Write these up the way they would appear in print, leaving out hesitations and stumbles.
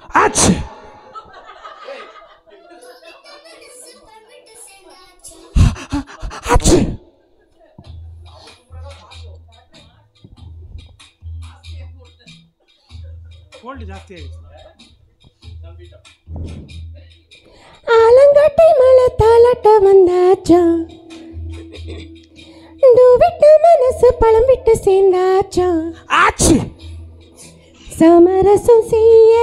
ஆச்சு ஆச்சு ஆலங்காட்டை மழை தாளாட்ட வந்தாச்சா விட்டு மனசு பழம் விட்டு சேர்ந்தாச்சா ஆச்சு சமரசம் செய்ய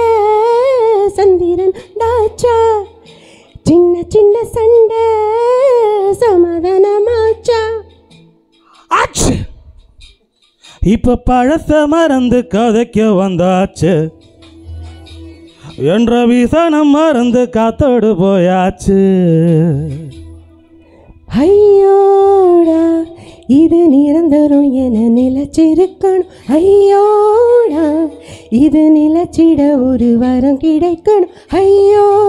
சந்திரன் தாச்சா சின்ன சின்ன சண்டை சமாதானமாச்சா ஆச்சு இப்ப பழச மறந்து கதைக்க வந்தாச்சு என்ற விசனம் மறந்து காத்தோடு போயாச்சு ஐயோடா இது நிரந்தரம் என நிலச்சிருக்கணும் ஐயோடா இது நிலச்சிட ஒரு வரம் கிடைக்கணும் ஐயோடா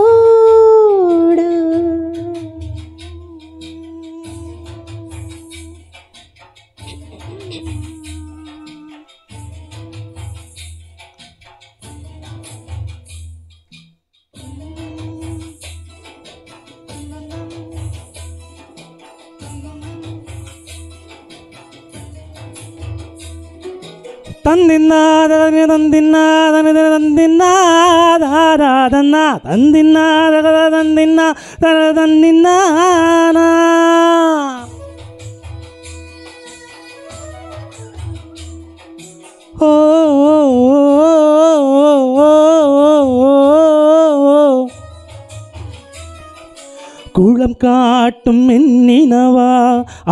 தந்தின்னாத தந்தின்னாத தந்தின்னாதாராதன்னா தந்தின்னாத தந்தின்னா தந்தின்னானா ஓ குளம் காட்டும் மென்னினவா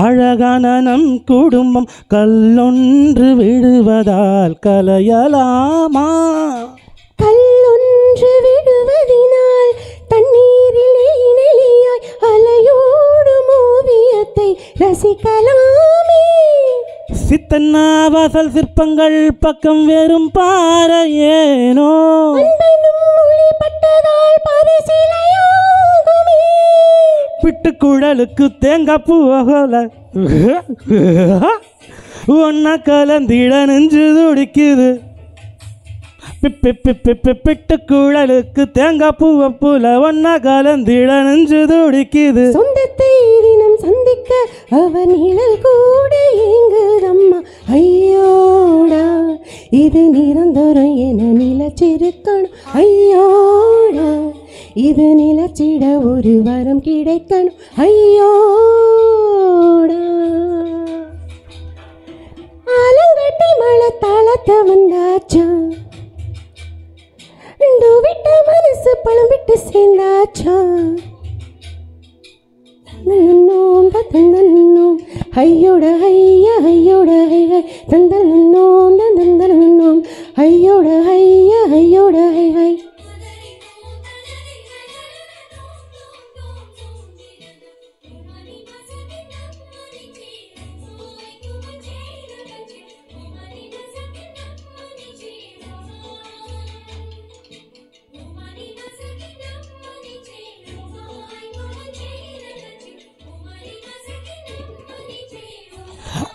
அழகான நம் குடும்பம் கல்லொன்று விடுவதால் கலையலாமா கல்லொன்று விடுவதினால் தண்ணீரிலே நெளியாய் அலையோடும் ஓவியத்தை ரசிக்கலாமே சித்தன்னா வாசல் சிற்பங்கள் பக்கம் வெறும் பாறையேனோ பட்டதால் பரிசீலையாகுமே பிட்டுக்குழலுக்கு தேங்காய் பூவகோல ஒன்னா கலந்திட நெஞ்சு துடிக்குது பிட்டுக்குழலுக்கு தேங்காய் பூவ பூல ஒன்னா கலந்திட நெஞ்சு துடிக்குது சொந்தத்தை தினம் சந்திக்க அவன் நிழல் கூட ஏங்குதம்மா ஐயோடா இது நிரந்தரம் என நிலச்சிருக்கணும் ஐயோடா இது நிலச்சிட ஒரு வரம் கிடைக்கணும் ஐயோடா ஆலங்கட்டி மழை தாளத்த வந்தாச்சா விட்ட மனசு பழம் விட்டு சேர்ந்தாச்சா ஐயோட ஐயா ஐயோட ஐ தந்தனோம் தந்தனோம் ஐயோட ஐயா ஐயோட ஐ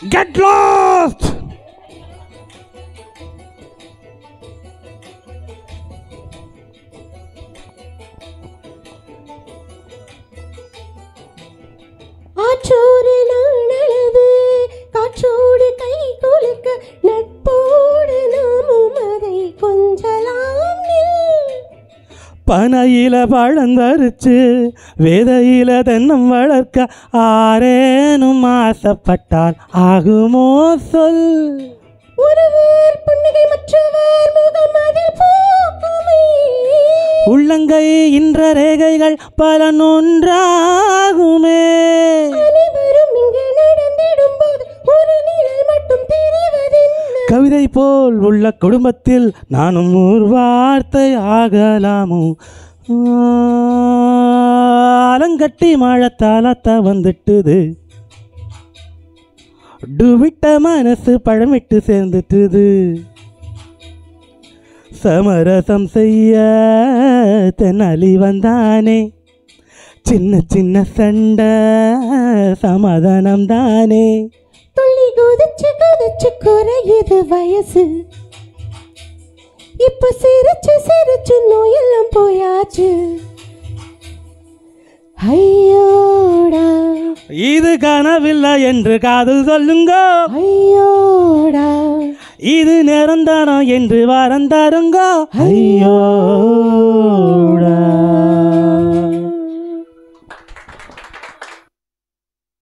Get lost! ஆற்றோடு நானளவு காற்றோடு கை குலுக்க நட்போடு நாமும் அதை கொஞ்சலாம் பனையில பழந்தரிச்சு வேதையில தென்னம் வளர்க்க ஆரேனும் ஆசைப்பட்டால் ஆகுமோ சொல் ஒருவர் புன்னகை மற்றவர் முகம் அதில் பூக்குமே உள்ளங்கை இன்ற ரேகைகள் பல நொன்றாகுமே அனைவரும் இங்கு நடந்திடும் போது ஒரு நிழல் மட்டும் தெரிவதென்ன கவிதை போல் உள்ள குடும்பத்தில் நானும் ஒரு வார்த்தை ஆகலாமோ ஆலங்கட்டி மழை தாளத்த வந்துட்டுது விட்ட மனசு பழமிட்டு சேர்ந்துட்டுது சமரசம் செய்ய தென்னாலி வந்தானே சின்ன சின்ன சண்டை சமாதானம் தானே துள்ளி குதிச்சு குதிச்சு குறையுது வயசு இப்ப சிரிச்சு சிரிச்சு நோயில் சேர்ந்தாச்சு ஐயோடா இது கனவில்லை என்று காதல் சொல்லுங்க ஐயோடா இது நிரந்தரம் என்று வரந்தாருங்க ஐயோடா